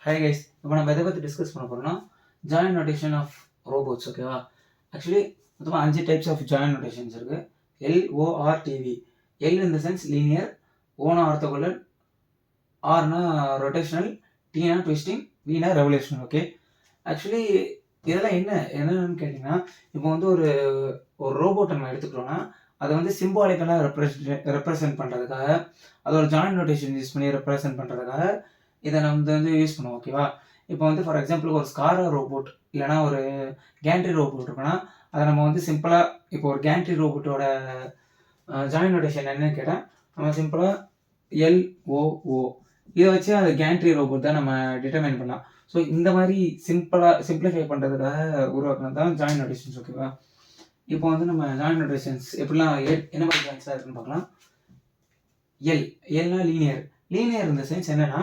Hi guys, இப்போ நம்ம எதை பற்றி டிஸ்கஸ் பண்ண போகிறோம்னா ஜாயின் நோட்டேஷன் ஆஃப் ரோபோட்ஸ். ஓகேவா? ஆக்சுவலி மொத்தமாக 5 டைப்ஸ் ஆஃப் ஜாயின் நோட்டேஷன்ஸ் இருக்குது. LORTV. L in the sense linear, ஓனா ஆர்த்தோகோனல், ஆர்னா ரொட்டேஷனல், டீனா ட்விஸ்டிங், வீனா ரெவல்யூஷன். ஓகே, ஆக்சுவலி இதெல்லாம் என்னன்னு கேட்டிங்கன்னா, இப்போ வந்து ஒரு ரோபோட் நம்ம எடுத்துக்கிட்டோம்னா அதை வந்து சிம்பாலிக்கலாக ரெப்ரசென்ட் பண்ணுறதுக்காக அதோட ஜாயின் நோட்டேஷன் யூஸ் பண்ணி ரெப்ரசென்ட் பண்ணுறதுக்காக இதை நம்ம வந்து யூஸ் பண்ணுவோம். ஓகேவா? இப்போ வந்து ஃபார் எக்ஸாம்பிள் ஒரு ஸ்காரா ரோபோட் இல்லைனா ஒரு கேண்ட்ரி ரோபோட் இருக்குன்னா அதை நம்ம வந்து சிம்பிளாக இப்போ ஒரு கேண்ட்ரி ரோபோட்டோட ஜாயின் நோட்டேஷன் என்னன்னு கேட்டால் நம்ம சிம்பிளாக LOO இதை வச்சு அந்த கேண்ட்ரி ரோபோட் தான் நம்ம டிட்டர்மைன் பண்ணலாம். ஸோ இந்த மாதிரி சிம்பிளிஃபை பண்ணுறதுக்காக உருவாக்குனது தான் ஜாயின் நோட்டேஷன்ஸ். ஓகேவா? இப்போ வந்து நம்ம ஜாயின் நோட்டேஷன்ஸ் எப்படிலாம் என்ன மாதிரி ஜாயின்ஸ்லாம் இருக்குன்னு பார்க்கலாம். எல்னா லீனியர் இந்த சென்ஸ் என்னன்னா,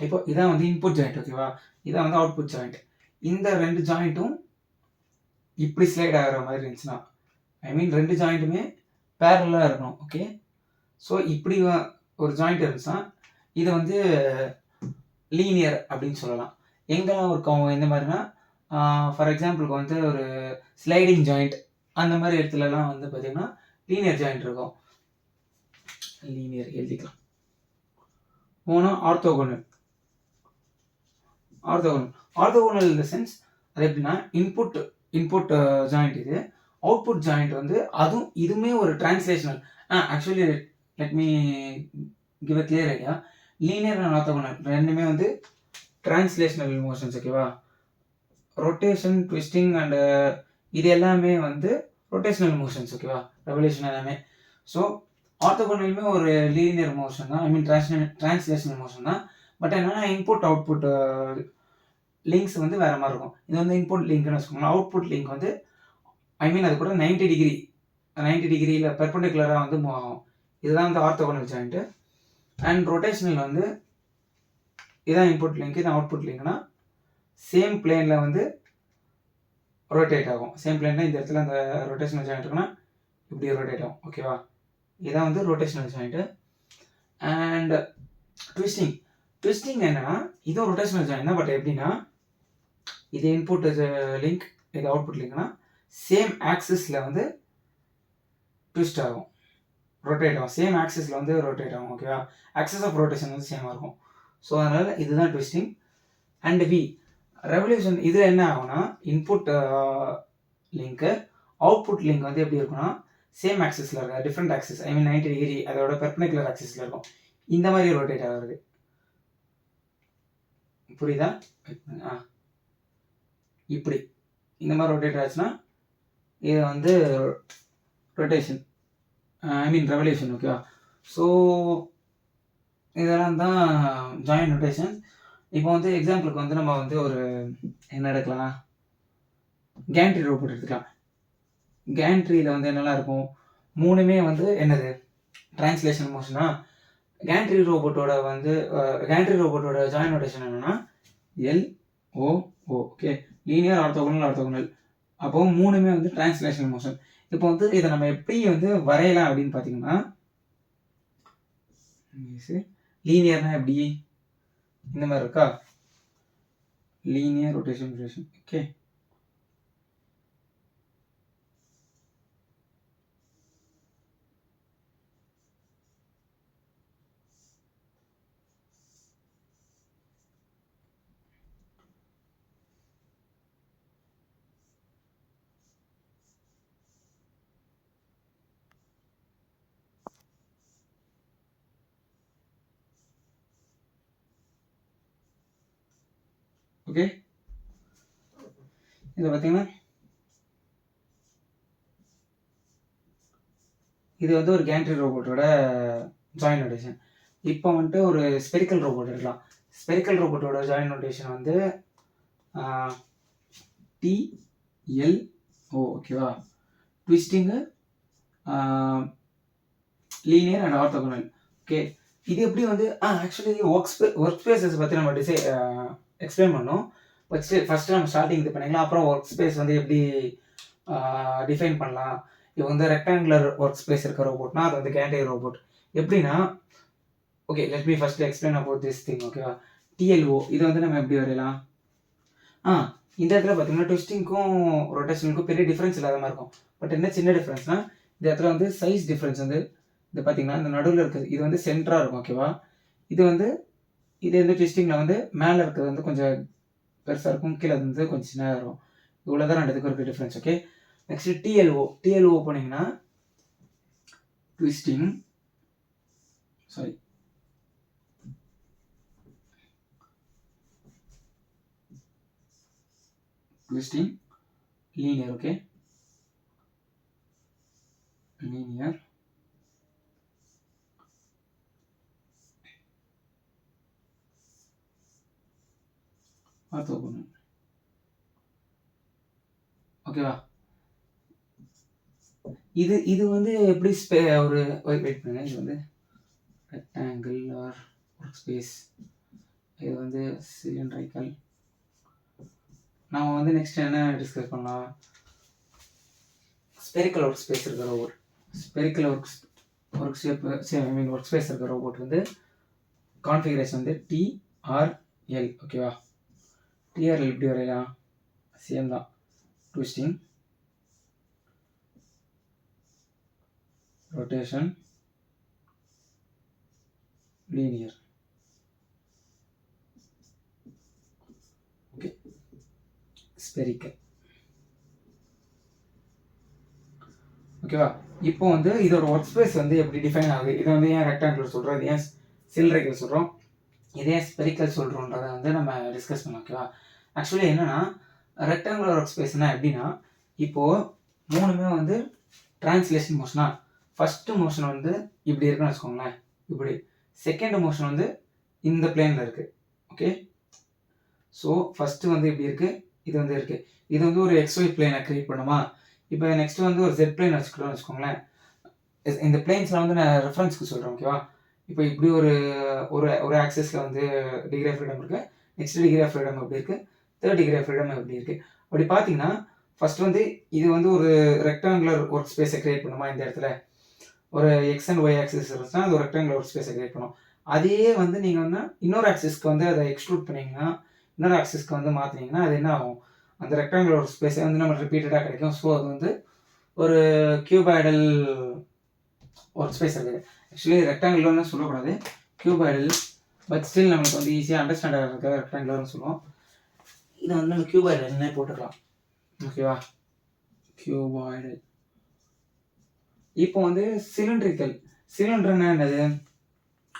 இப்போ இதான் வந்து இன்புட் ஜாயிண்ட். ஓகேவா? இதான் வந்து அவுட்புட் ஜாயிண்ட். இந்த 2 ஜாயிண்ட்டும் இப்படி ஸ்லைட் ஆகிற மாதிரி இருந்துச்சுன்னா, ஐ மீன் 2 ஜாயிண்ட்டுமே பேரலாக இருக்கணும். ஓகே, ஸோ இப்படி ஒரு ஜாயிண்ட் இருந்துச்சுன்னா இது வந்து லீனியர் அப்படின்னு சொல்லலாம். எங்கெல்லாம் இருக்கும் இந்த மாதிரினா, ஃபார் எக்ஸாம்பிளுக்கு வந்து ஒரு ஸ்லைடிங் ஜாயிண்ட் அந்த மாதிரி இடத்துலலாம் வந்து பார்த்தீங்கன்னா லீனியர் ஜாயிண்ட் இருக்கும். லீனியர் எழுதிக்கலாம். மூணு ஆர்த்தோகோனல் இந்த சென்ஸ் அது எப்படின்னா இன்புட் ஜாயிண்ட் இது. அவுட்புட் ஜாயிண்ட் வந்து அதுவும் இதுவுமே ஒரு translational. Actually let me give a clear idea. Linear and orthogonal ரெண்டுமே வந்து டிரான்ஸ்லேஷனல் மோஷன்ஸ். ஓகேவா? ரொட்டேஷன், ட்விஸ்டிங் அண்ட் இது எல்லாமே வந்து ரொட்டேஷனல் மோஷன்ஸ். ஓகேவா? ரெவல்யூஷன் எல்லாமே. ஸோ ஆர்த்தோகோனலுமே ஒரு லீனியர் மோஷன் தான், ஐ மீன் டிரான்ஸ்லேஷனல் மோஷன் தான். பட் என்னன்னா இன்புட் அவுட்புட் லிங்க்ஸ் வந்து வேற மாதிரி இருக்கும். இது வந்து இன்புட் லிங்க்னு வச்சுக்கோங்களேன். அவுட்புட் லிங்க் வந்து ஐ மீன் அது கூட 90 டிகிரியில் பெர்பெண்டிகுலராக வந்து மூவ் ஆகும். இதுதான் வந்து ஆர்த்தோகோனல் ஜாயிண்ட்டு. அண்ட் ரொட்டேஷனல் வந்து இதான் இன்புட் லிங்க், இதான் அவுட்புட் லிங்க்னா சேம் பிளேனில் வந்து ரொட்டேட் ஆகும். சேம் பிளேனில் இந்த இடத்துல அந்த ரொட்டேஷனல் ஜாயிண்ட் இருக்குன்னா இப்படி ரொட்டேட் ஆகும். ஓகேவா? இதான் வந்து ரொட்டேஷனல் ஜாயிண்ட்டு. அண்ட் ட்விஸ்டிங் என்னன்னா இதுவும் ரொட்டேஷனல் ஜாயிண்ட் தான். பட் எப்படின்னா இது இன்புட் லிங்க், இது அவுட்புட் லிங்க்னா சேம் ஆக்சிஸில் வந்து ட்விஸ்ட் ஆகும், ரொட்டேட் ஆகும். சேம் ஆக்சிஸில் வந்து ரொட்டேட் ஆகும். ஓகேவா? ஆக்சிஸ் ஆஃப் ரொட்டேஷன் வந்து சேமாக இருக்கும். ஸோ அதனால் இதுதான் ட்விஸ்டிங். அண்ட் ரெவல்யூஷன் இதில் என்ன ஆகும்னா இன்புட் லிங்க்கு அவுட்புட் லிங்க் வந்து எப்படி இருக்குன்னா சேம் ஆக்சிஸில் இருக்க டிஃப்ரெண்ட் ஆக்சிஸ், ஐ மீன் 90 டிகிரி அதோட பெர்பெண்டிகுலர் ஆக்சிஸில் இருக்கும். இந்த மாதிரி ரொட்டேட் ஆகுறது. புரியுதா? இப்படி இந்த மாதிரி ரொட்டேட் ஆச்சுன்னா இது வந்து ரொட்டேஷன், ஐ மீன் ரெவல்யூஷன். ஓகேவா? ஸோ இதெல்லாம் தான் ஜாயின் ரொட்டேஷன். இப்போ வந்து எக்ஸாம்பிளுக்கு வந்து நம்ம வந்து ஒரு என்ன எடுக்கலாம், கேண்ட்ரி ரோபோட் எடுத்துக்கலாம். கேண்ட்ரியில் வந்து என்னெல்லாம் இருக்கும், மூணுமே வந்து என்னது டிரான்ஸ்லேஷன் மோஷனா. கேண்ட்ரி ரோபோட்டோட ஜாயின் நோட்டேஷன் என்னன்னா LOO. Okay, linear, orthogonal. அப்போ மூணுமே வந்து டிரான்ஸ்லேஷன் மோஷன். இப்போ வந்து இதை நம்ம எப்படி வந்து வரையலாம் அப்படின்னு பார்த்தீங்கன்னா, லீனியர்னா எப்படி இந்த மாதிரி இருக்கா, லீனியர் ரொட்டேஷன். Okay, okay. இதை பார்த்தீங்கன்னா இது வந்து ஒரு கேண்ட்ரி ரோபோட்டோட ஜாயின் நோட்டேஷன். இப்போ வந்துட்டு ஒரு ஸ்பெரிக்கல் ரோபோட் எடுக்கலாம். ஸ்பெரிக்கல் ரோபோட்டோட ஜாயின் நோட்டேஷன் வந்து TLO. ஓகேவா? ட்விஸ்டிங்கு, லீனியர் அண்ட் ஆர்த்தோகோனல். ஓகே, இது எப்படி வந்து ஆக்சுவலி ஒர்க் ஸ்பேசஸ் பற்றி நம்ம எக்ஸ்பிளைன் பண்ணோம். ஃபஸ்ட்டு நம்ம ஸ்டார்டிங் இது பண்ணிக்கலாம். அப்புறம் ஒர்க் ஸ்பேஸ் வந்து எப்படி டிஃபைன் பண்ணலாம். இது வந்து ரெக்டாங்குலர் ஒர்க் ஸ்பேஸ் இருக்க ரோபோட்னா அது வந்து கேண்ட்ரி ரோபோட். எப்படின்னா, okay, let me first explain about this thing. ஓகேவா? டிஎல்ஓ இது வந்து நம்ம எப்படி வரையலாம்? இந்த இடத்துல பார்த்தீங்கன்னா ட்விஸ்டிங்க்கும் ரொட்டேஷனுக்கும் பெரிய டிஃப்ரென்ஸ் இல்லாத மாதிரி இருக்கும். பட் என்ன சின்ன டிஃப்ரென்ஸ்னால் இந்த இடத்துல வந்து சைஸ் டிஃப்ரென்ஸ் வந்து இது பார்த்தீங்கன்னா இந்த நடுவில் இருக்குது இது வந்து சென்டராக இருக்கும். ஓகேவா? இது வந்து ட்விஸ்டிங்கில் வந்து மேலே இருக்கிறது வந்து கொஞ்சம் பெருசாக இருக்கும், கீழே வந்து கொஞ்சம் சின்னதாக இருக்கும். இவ்வளோ தான் ரெண்டுத்துக்கும் இருக்க டிஃப்ரென்ஸ். ஓகே, நெக்ஸ்ட் டிஎல்ஓ போனீங்கன்னா twisting linear. Okay, linear orthogonal. ஓகேவா? இது வந்து எப்படி ஒரு வெயிட் பண்ணுங்க, இது வந்து ரெக்டாங்கிள் ஆர் ஒர்க் ஸ்பேஸ், இது வந்து சிலிண்ட்ரிக்கல். நம்ம வந்து நெக்ஸ்ட் என்ன டிஸ்கஸ் பண்ணலாம்? ஸ்பெரிக்கல் ஒர்க் ஸ்பேஸ் இருக்கிற ரோபோட், ஸ்பெரிக்கல் ஒர்க் ஸ்பேஸ் இருக்கிற ரோபோட் வந்து கான்ஃபிகரேஷன் வந்து டிஆர்எல். ஓகேவா? டிஆர்எல் எப்படி வரையலாம்? சேம் தான், twisting, rotation, linear. Okay, spherical. ஓகேவா? இப்போ வந்து இதோட ஒர்க் ஸ்பேஸ் வந்து எப்படி டிஃபைன் ஆகுது? இதை வந்து ஏன் ரெக்டாங்குலர் சொல்கிறோம், இது ஏன் சிலிண்ட்ரிக்கல் சொல்கிறோம், இதே ஸ்பெரிக்கல் சொல்கிறோன்றதை வந்து நம்ம டிஸ்கஸ் பண்ணலாம். ஓகேவா? ஆக்சுவலி என்னென்னா ரெக்டாங்குலர் ஒர்க் ஸ்பேஸ்னால் எப்படின்னா, இப்போது மூணுமே வந்து டிரான்ஸ்லேஷன் மோஷனாக, ஃபஸ்ட்டு மோஷன் வந்து இப்படி இருக்குன்னு வச்சுக்கோங்களேன், இப்படி. செகண்ட் மோஷன் வந்து இந்த பிளேனில் இருக்குது. ஓகே, ஸோ ஃபஸ்ட்டு வந்து இப்படி இருக்குது, இது வந்து இருக்குது. இது வந்து ஒரு XY பிளேனை க்ரியேட் பண்ணுமா? இப்போ நெக்ஸ்ட் வந்து ஒரு Z பிளேன் வச்சுக்கோங்களேன். இந்த பிளேன்ஸில் வந்து நான் ரெஃபரன்ஸ்க்கு சொல்கிறேன். ஓகேவா? இப்போ இப்படி ஒரு ஒரு ஒரு ஆக்சஸில் வந்து டிகிரி ஆஃப் ஃப்ரீடம் இருக்குது, நெக்ஸ்ட் டிகிரி ஆஃப் ஃப்ரீடம் எப்படி இருக்குது, தேர்ட் டிகிரி ஆஃப் ஃப்ரீடம் எப்படி இருக்குது. அப்படி பார்த்தீங்கன்னா ஃபஸ்ட் வந்து இது வந்து ஒரு ரெக்டாங்குலர் ஒர்க் ஸ்பேஸை க்ரியேட் பண்ணுமா? இந்த இடத்துல ஒரு எக்ஸ் அண்ட் ஒய் ஆக்சிஸ் இருந்துச்சுன்னா அது ஒரு ரெக்டாங்குலர் ஒர்க் ஸ்பேஸை க்ரியேட் பண்ணும். அதே வந்து நீங்கள் வந்து இன்னொரு ஆக்சிஸ்க்கு வந்து அதை எக்ஸ்க்ளூட் பண்ணிங்கன்னா, இன்னொரு ஆக்சிஸ்க்கு வந்து மாற்றினீங்கன்னா அது என்ன ஆகும்? அந்த ரெக்டாங்குலர் ஒர்க் ஸ்பேஸை வந்து நம்ம ரிப்பீட்டடாக கிடைக்கும். ஸோ அது வந்து ஒரு கியூபாய்டல் ஒர்க் ஸ்பேஸ் இருக்குது. ஆக்சுவலி ரெக்டாங்குலர்னு சொல்லக்கூடாது, கியூபாய்டல். பட் ஸ்டில் நம்மளுக்கு வந்து ஈஸியாக அண்டர்ஸ்டாண்ட் ஆகிறதுக்காக ரெக்டாங்குலர்னு சொல்லுவோம். இதை வந்து நம்ம கியூபாய்டல்னே போட்டுக்கலாம். ஓகேவா? கியூபாய்டல். இப்போ வந்து சிலிண்டர்னா என்னது?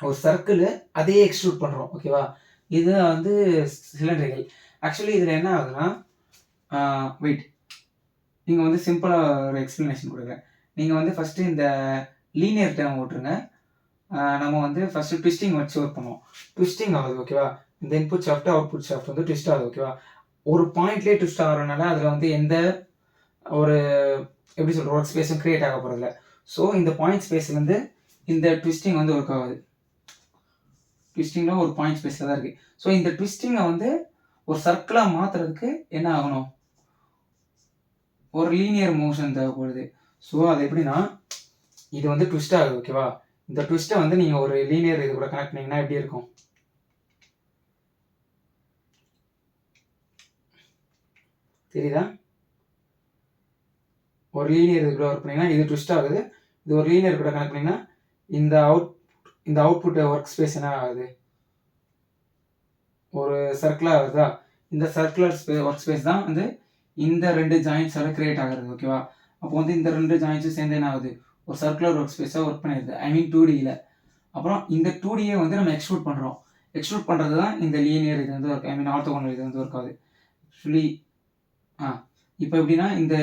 ஒரு சர்க்கிள் அதையே எக்ஸ்ட்ரூட் பண்ணுறோம். ஓகேவா? இது வந்து சிலிண்டரிக்கல். ஆக்சுவலி இதில் என்ன ஆகுதுன்னா, வெயிட், நீங்கள் வந்து சிம்பிளாக ஒரு எக்ஸ்ப்ளனேஷன் கொடுக்குறேன். நீங்கள் வந்து ஃபஸ்ட்டு இந்த லீனியர் டேர்ம் ஓட்டுருங்க. நம்ம வந்து ஃபஸ்ட்டு ட்விஸ்டிங் வச்சு ஒர்க் பண்ணுவோம். ட்விஸ்டிங் ஆகுது. ஓகேவா? இந்த இன்புட் ஷாஃப்ட் அவுட்புட் ஷாஃப்ட் வந்து ட்விஸ்ட் ஆகுது. ஓகேவா? ஒரு பாயிண்ட்லேயே ட்விஸ்ட் ஆகிறதுனால அதில் வந்து எந்த ஒரு எப்படி சொல்கிற ஒர்க் ஸ்பேஸும் க்ரியேட் ஆக போகிறதில்ல. ஸோ இந்த பாயிண்ட் ஸ்பேஸ்லேருந்து இந்த ட்விஸ்டிங் வந்து ஒர்க் ஆகுது. ட்விஸ்டிங்கில் ஒரு பாயிண்ட் ஸ்பேஸில் தான் இருக்குது. ஸோ இந்த ட்விஸ்டிங்கை வந்து ஒரு சர்க்கிளாக மாற்றுறதுக்கு என்ன ஆகணும்? ஒரு லீனியர் மோஷன் தேவைப்படுது. ஸோ அது எப்படின்னா, இது வந்து ட்விஸ்ட் ஆகுது. ஓகேவா? இந்த ட்விஸ்ட்டை வந்து நீங்கள் ஒரு லீனியர் இது கூட கனெக்ட் பண்ணிங்கன்னா எப்படி இருக்கும்? தெரியுதா? ஒரு லீனியர் இது கூட ஒர்க் பண்ணிங்கன்னா இது ட்விஸ்ட் ஆகுது. இது ஒரு லீனியர் கூட கனெக்ட் பண்ணிங்கன்னா இந்த அவுட்புட் ஒர்க் ஸ்பேஸ் என்ன ஆகுது? ஒரு சர்க்கிளாக வருதா? இந்த சர்க்குலர் ஒர்க் ஸ்பேஸ் தான் வந்து இந்த ரெண்டு ஜாயின்ஸால கிரியேட் ஆகுறது. ஓகேவா? அப்போ வந்து இந்த ரெண்டு ஜாயின்ஸும் சேர்ந்து என்ன ஆகுது? ஒரு சர்க்குலர் ஒர்க் ஸ்பேஸாக ஒர்க் பண்ணிடுது. ஐ மீன் 2Dயில். அப்புறம் இந்த 2Dயை வந்து நம்ம எக்ஸ்ட்ரூட் பண்ணுறோம். எக்ஸ்ட்ரூட் பண்ணுறது தான் இந்த லீனியர் இது வந்து ஒர்க், ஐ மீன் ஆர்த்தோகோனல் இது வந்து ஒர்க் ஆகுது. ஆக்சுவலி இப்போ எப்படின்னா, இந்த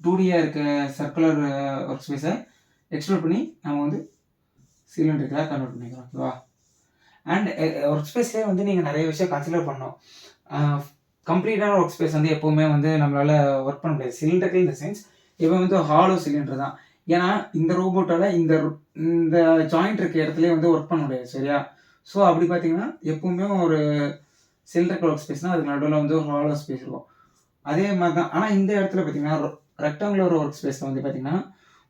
2Dயாக இருக்க சர்க்குலர் ஒர்க் ஸ்பேஸை எக்ஸ்ட்ரூட் பண்ணி நம்ம வந்து சிலிண்டரிக்கலாக கன்வெர்ட் பண்ணிக்கிறோம். ஓகேவா? அண்ட் ஒர்க் ஸ்பேஸ்லேயே வந்து நீங்கள் நிறைய விஷயம் கன்சிடர் பண்ணணும். கம்ப்ளீட்டான ஒர்க் ஸ்பேஸ் வந்து எப்போவுமே வந்து நம்மளால் ஒர்க் பண்ண முடியாது. சிலிண்டரிக்கல் இந்த சென்ஸ் எப்போ வந்து ஹாலோ சிலிண்டர் தான். ஏன்னா இந்த ரோபோட்டால் இந்த ஜாயிண்ட் இருக்க இடத்துலேயே வந்து ஒர்க் பண்ண முடியாது. சரியா? ஸோ அப்படி பார்த்தீங்கன்னா எப்போவுமே ஒரு சிலிண்டரிக்கல் ஒர்க் ஸ்பேஸ்னால் அதுக்கு நடுவில் வந்து ஒரு ஹாலோ ஸ்பேஸ் இருக்கும். அதே மாதிரி தான். ஆனால் இந்த இடத்துல பார்த்தீங்கன்னா ரெக்டாங்குலர் ஒர்க் ஸ்பேஸில் வந்து பார்த்தீங்கன்னா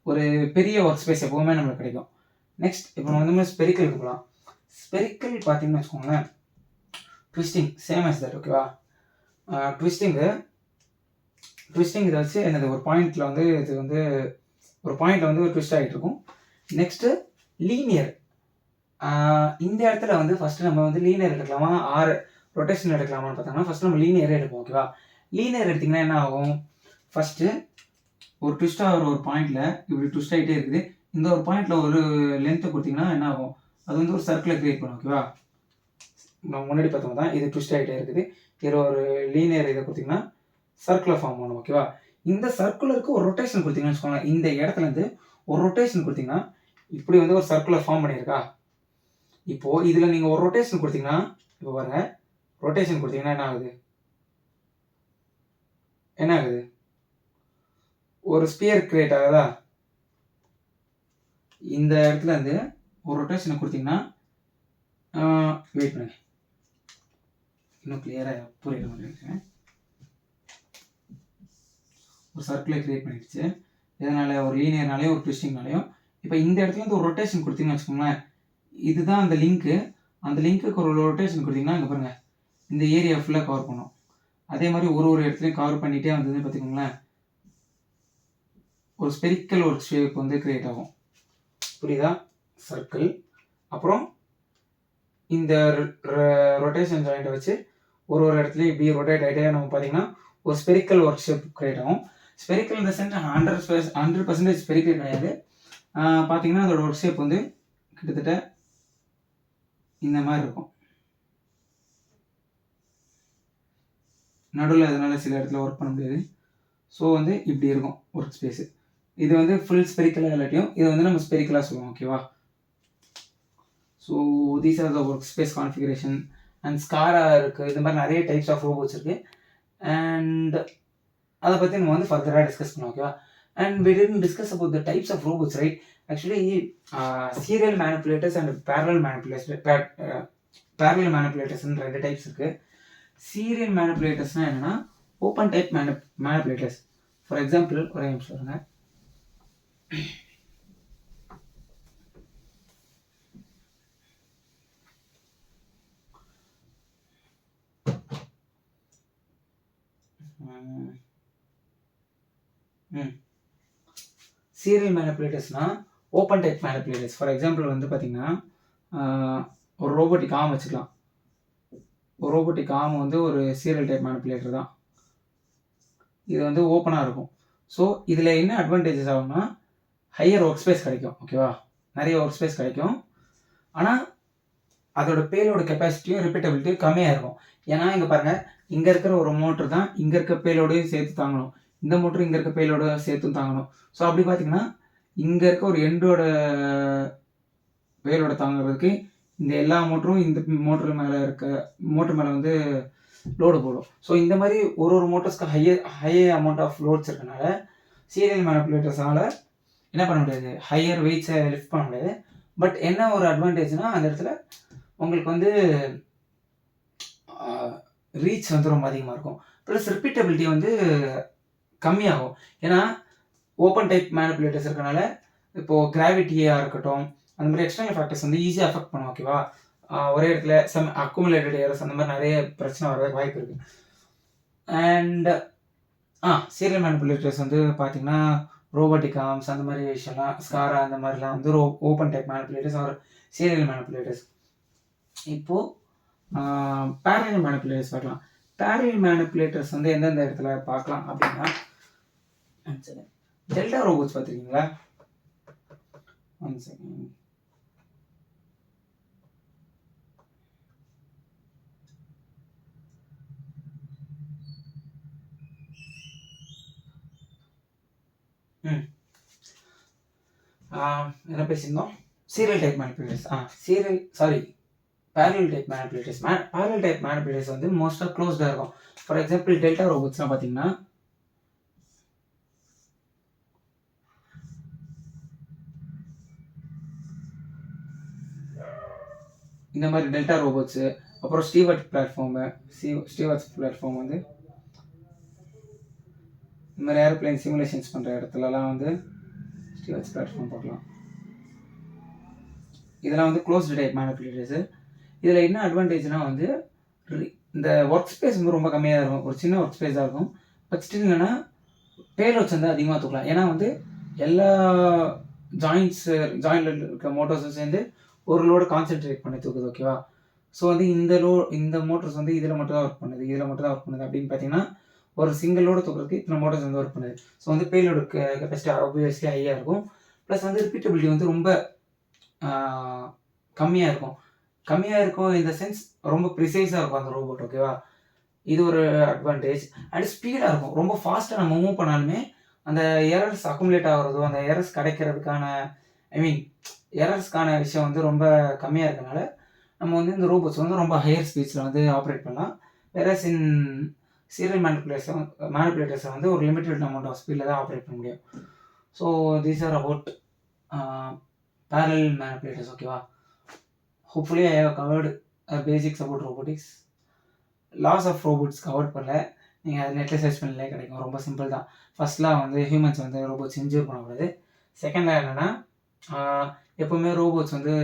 ஒரு பெரிய ஒர்க் ஸ்பேஸ் எப்போவுமே நம்மளுக்கு கிடைக்கும். நெக்ஸ்ட் இப்போ நம்ம வந்து ஸ்பெரிக்கலுக்கு போகலாம். ஸ்பெரிக்கல் பார்த்தீங்கன்னு வச்சுக்கோங்களேன், ட்விஸ்டிங் சேம் as that. ஓகேவா? ட்விஸ்டிங் இதை வச்சு என்னது ஒரு பாயிண்ட்ல வந்து இது வந்து ஒரு பாயிண்ட்ல வந்து ஒரு ட்விஸ்ட் ஆகிட்டு இருக்கும். Next linear. இந்த இடத்துல வந்து ஃபர்ஸ்ட் நம்ம வந்து லீனியர் எடுக்கலாமா ஆர் ரொட்டேஷன் எடுக்கலாமான்னு பார்த்தோம்னா ஃபர்ஸ்ட் நம்ம லீனியரே எடுப்போம். ஓகேவா? லீனியர் எடுத்திங்கன்னா என்ன ஆகும், ஃபஸ்ட்டு ஒரு ட்விஸ்ட் ஆகிற ஒரு பாயிண்ட்ல இப்படி ட்விஸ்ட் ஆகிட்டே இருக்குது. இந்த ஒரு பாயிண்ட்ல ஒரு லென்த்தை கொடுத்தீங்கன்னா என்ன ஆகும், அது வந்து ஒரு சர்க்கிளை கிரியேட் பண்ணும். ஓகேவா? நம்ம முன்னாடி பார்த்தோம் தான் இது ட்விஸ்ட் ஆகிட்டே இருக்குது. இதில் ஒரு லீனியர் இதை கொடுத்தீங்கன்னா சர்க்கிளை ஃபார்ம் பண்ணும். ஓகேவா? இந்த சர்க்குலருக்கு ஒரு ரொட்டேஷன் கொடுத்தீங்கன்னு வச்சுக்கோங்க. இந்த இடத்துல இருந்து ஒரு ரொட்டேஷன் கொடுத்தீங்கன்னா இப்படி வந்து ஒரு சர்க்குலர் ஃபார்ம் பண்ணியிருக்கா. இப்போ இதில் நீங்கள் ஒரு ரொட்டேஷன் கொடுத்தீங்கன்னா இப்போ பாருங்க, ரொட்டேஷன் கொடுத்தீங்கன்னா என்ன ஆகுது, ஒரு ஸ்பியர் கிரியேட் ஆகுதா. இந்த இடத்துல இருந்து ஒரு ரொட்டேஷனை கொடுத்தீங்கன்னா வெயிட் பண்ணுங்க, இன்னும் கிளியராக புரியுற மாதிரி இருக்கேன். ஒரு சர்க்கிளை கிரியேட் பண்ணிடுச்சு. இதனால ஒரு லீனியர்னாலேயும் ஒரு ட்விஸ்டிங்னாலையும் இப்போ இந்த இடத்துல இருந்து ஒரு ரொட்டேஷன் கொடுத்தீங்கன்னு வச்சுக்கோங்களேன். இதுதான் அந்த லிங்க்கு. அந்த லிங்க்குக்கு ஒரு ரொட்டேஷன் கொடுத்தீங்கன்னா இங்கே பாருங்கள், இந்த ஏரியா ஃபுல்லாக கவர் பண்ணும். அதே மாதிரி ஒரு இடத்துலையும் கவர் பண்ணிகிட்டே வந்ததுன்னு பார்த்துக்கோங்களேன், ஒரு ஸ்பெரிக்கல் ஒரு ஷேப் வந்து கிரியேட் ஆகும். புரியுதா? சர்க்கிள். அப்புறம் இந்த ரொட்டேஷன் ஜாயிண்ட்டை வச்சு ஒரு இடத்துலையும் இப்படி ரொட்டேட் ஆகிட்டே நம்ம பார்த்தீங்கன்னா ஒரு ஸ்பெரிக்கல் ஒர்க் ஷேப் கிரியேட் ஆகும். ஸ்பெரிக்கல் இந்த சென்ஸ் 100% ஸ்பெரிக்கல் கிடையாது. பார்த்தீங்கன்னா அதோட ஒர்க் ஷேப் வந்து கிட்டத்தட்ட இந்த மாதிரி இருக்கும். நடுவில் அதனால சில இடத்துல ஒர்க் பண்ண முடியாது. ஸோ வந்து இப்படி இருக்கும் ஒர்க் ஸ்பேஸு. இது வந்து ஃபுல் ஸ்பெரிக்கலாக இல்லாட்டியும் இதை வந்து நம்ம ஸ்பெரிக்கலாக சொல்லுவோம். ஓகேவா? So these are the work space configuration and SCARA இருக்குது. இது மாதிரி நிறைய டைப்ஸ் ஆஃப் ரோபோட்ஸ் இருக்குது. அண்ட் அதை பற்றி நம்ம வந்து ஃபர்தராக டிஸ்கஸ் பண்ணுவோம். ஓகேவா? And we didn't discuss about the types of robots, right? Actually, serial manipulators and parallel manipulators ரெண்டு டைப்ஸ் இருக்குது. சீரியல் மேனிப்புலேட்டர்ஸ்னால் என்னென்னா open type manipulators. For example ஒரே நிமிஷம் சொல்லுங்க. சீரியல் மேனிப்புலேட்டர்ஸ்னால் open type manipulators. For example வந்து பார்த்தீங்கன்னா ஒரு ரோபோட்டிக் ஆர்ம் வச்சுக்கலாம். ஒரு ரோபோட்டிக் ஆர்ம் வந்து ஒரு சீரியல் டைப் மேனிப்புலேட்டர் தான். இது வந்து ஓப்பனாக இருக்கும். ஸோ இதில் என்ன அட்வான்டேஜஸ் ஆகும்னா ஹையர் ஒர்க் ஸ்பேஸ் கிடைக்கும். ஓகேவா? நிறைய ஒர்க் ஸ்பேஸ் கிடைக்கும். ஆனால் அதோட பேலோட கெப்பாசிட்டியும் ரிப்பீட்டபிலிட்டியும் கம்மியாக இருக்கும். ஏன்னா இங்கே பாருங்கள், இங்கே இருக்கிற ஒரு மோட்ரு தான் இங்கே இருக்க பேலோடையும் சேர்த்து தாங்கணும். இந்த மோட்ரு இங்கே இருக்க பேலோட சேர்த்தும் தாங்கணும். ஸோ அப்படி பார்த்தீங்கன்னா இங்கே இருக்க ஒரு எண்டோட பேலோட தாங்கிறதுக்கு இந்த எல்லா மோட்டரும் இந்த மோட்ரு மேலே வந்து லோடு போடும். ஸோ இந்த மாதிரி ஒரு மோட்டர்ஸ்க்கு ஹை அமௌண்ட் ஆஃப் லோட்ஸ் இருக்கனால சீரியல் மேனிப்புலேட்டர்ஸால் என்ன பண்ண முடியாது, ஹையர் வெயிட்ஸை லிஃப்ட் பண்ண முடியாது. பட் என்ன ஒரு அட்வான்டேஜ்னால் அந்த இடத்துல உங்களுக்கு வந்து ரீச் வந்து ரொம்ப அதிகமாக இருக்கும். ப்ளஸ் ரிப்பீட்டபிலிட்டி வந்து கம்மியாகும். ஏன்னா ஓப்பன் டைப் மேனிப்புலேட்டர்ஸ் இருக்கனால இப்போது கிராவிட்டியாக இருக்கட்டும், அந்த மாதிரி எக்ஸ்டர்னல் ஃபேக்டர்ஸ் வந்து ஈஸியாக அஃபெக்ட் பண்ணும். ஓகேவா? ஒரே இடத்துல அக்குமுலேட்டட் ஏரர்ஸ் அந்த மாதிரி நிறைய பிரச்சனை வர்றதுக்கு வாய்ப்பு இருக்குது. அண்ட் சீரியல் மேனிப்புலேட்டர்ஸ் வந்து பார்த்தீங்கன்னா ரோபோட்டிக் ஆர்ம்ஸ் அந்த மாதிரி விஷயம்லாம், ஸ்காரா அந்த மாதிரிலாம் வந்து open type manipulators or serial manipulators. இப்போது பேரலல் மேனிப்புலேட்டர்ஸ் பார்க்கலாம். பேரலல் மேனிப்புலேட்டர்ஸ் வந்து எந்தெந்த இடத்துல பார்க்கலாம் அப்படின்னா, டெல்டா ரோபோட்ஸ் பார்த்துருக்கீங்களா? One second. என்ன பேசியிருந்தோம்? Serial type manipulators. Parallel type manipulators. Parallel type manipulators வந்து மோஸ்ட்டாக க்ளோஸ்டாக இருக்கும். ஃபார் எக்ஸாம்பிள் டெல்டா ரோபோட்ஸ்லாம் பார்த்தீங்கன்னா இந்த மாதிரி டெல்டா ரோபோட்ஸு, அப்புறம் ஸ்டீவர்ட்ஸ் பிளாட்ஃபார்ம் வந்து இந்த மாதிரி ஏரோப்ளைன் சிமுலேஷன்ஸ் பண்ணுற இடத்துலலாம் வந்து ஸ்டீவர்ட்ஸ் பிளாட்ஃபார்ம் பார்க்கலாம். இதெல்லாம் வந்து க்ளோஸ்டு டைப் மேனிப்புலேட்டர்ஸு. இதில் என்ன அட்வான்டேஜ்னால் வந்து இந்த ஒர்க் ஸ்பேஸ் வந்து ரொம்ப கம்மியாக தான் இருக்கும். ஒரு சின்ன ஒர்க் ஸ்பேஸ் தான் இருக்கும். பட் ஸ்டில் என்னன்னா, பேலோட்ஸ் வந்து அதிகமா தூக்கலாம். ஏன்னா வந்து எல்லா ஜாயிண்ட்ல இருக்க மோட்டார்ஸும் சேர்ந்து ஒரு லோட கான்சன்ட்ரேட் பண்ணி தூக்குது. ஓகேவா? ஸோ வந்து இந்த மோட்டார்ஸ் வந்து இதில மட்டும் தான் ஒர்க் பண்ணுது. இதில மட்டும் தான் ஒர்க் பண்ணுது அப்படின்னு பார்த்தீங்கன்னா, ஒரு சிங்கிள் லோட தூக்குறதுக்கு இத்தனை மோட்டார்ஸ் வந்து ஒர்க் பண்ணுது. ஸோ வந்து பேலோடு கெப்பாசிட்டி ஆப்வியஸ்லி ஹையா இருக்கும். ப்ளஸ் வந்து ரிப்பீட்டபிலிட்டி வந்து ரொம்ப ஆ கம்மியா இருக்கும். கம்மியா இருக்கும் இன் த சென்ஸ் ரொம்ப ப்ரிசைஸா இருக்கும் அந்த ரோபோட். ஓகேவா? இது ஒரு அட்வான்டேஜ். அண்ட் ஸ்பீடா இருக்கும். ரொம்ப ஃபாஸ்ட்டா நம்ம மூவ் பண்ணாலுமே, அந்த எரர்ஸ் அக்குமுலேட் ஆகுறதோ, அந்த எரர்ஸ் கிடைக்கிறதுக்கான ஐ மீன் எரர்ஸ்க்கான விஷயம் வந்து ரொம்ப கம்மியா இருக்கனால, நம்ம வந்து இந்த ரோபோட்ஸ் வந்து ரொம்ப ஹையர் ஸ்பீட்ஸ்ல வந்து ஆப்பரேட் பண்ணலாம். வேறஸ் இன் சீரியல் மேனிபுலேட்டர்ஸ வந்து ஒரு லிமிட்டட் அமௌண்ட் ஆஃப் ஸ்பீட்ல தான் ஆப்பரேட் பண்ண முடியும். So these are about parallel manipulators. ஓகேவா? Hopefully I have covered basics about robotics. Lots of robots cover பண்ணல. நீங்க அத நெட்ல சர்ச் பண்ணலே கிடைக்கும். ரொம்ப சிம்பிள் தான். ஃபர்ஸ்ட் லா வந்து ஹியூமன்ஸ் வந்து ரோபோட்ஸ் இன்ஜூர் பண்ணக்கூடாது. செகண்ட் லா என்னன்னா, ஆ எப்பவுமே ரோபோட்ஸ் வந்து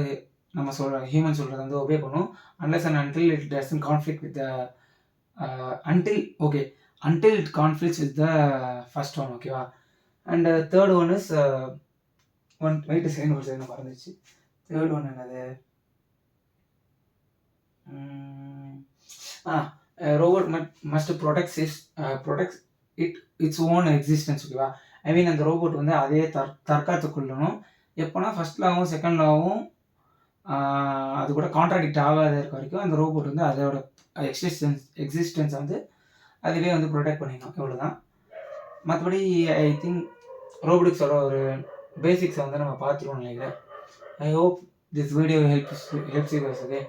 நம்ம ஹியூமன் சொல்றத வந்து ஒபே பண்ணும். Unless and until it doesn't conflict with the until it conflicts with the first one. ஓகேவா? And third one is wait a second, ஒரு செகண்ட் மறந்துருச்சு. தேர்ட் ஒன் என்னது? Robot must protect its own existence. ஓகேவா? I மீன் அந்த robot வந்து அதே தற்காத்து கொள்ளணும். எப்போனா ஃபர்ஸ்ட் லாவும் செகண்ட் லாவும் அது கூட கான்ட்ராடிக்ட் ஆகாத இருக்க வரைக்கும் அந்த ரோபோட் வந்து அதோட எக்ஸிஸ்டன்ஸை வந்து அதுவே வந்து ப்ரொடெக்ட் பண்ணிக்கணும். இவ்வளோதான். மற்றபடி ஐ திங்க் ரோபோட்டிக்ஸோட ஒரு பேசிக்ஸை வந்து நம்ம பார்த்துருவோம் நினைக்கிறேன். I hope this video helps you guys. Okay.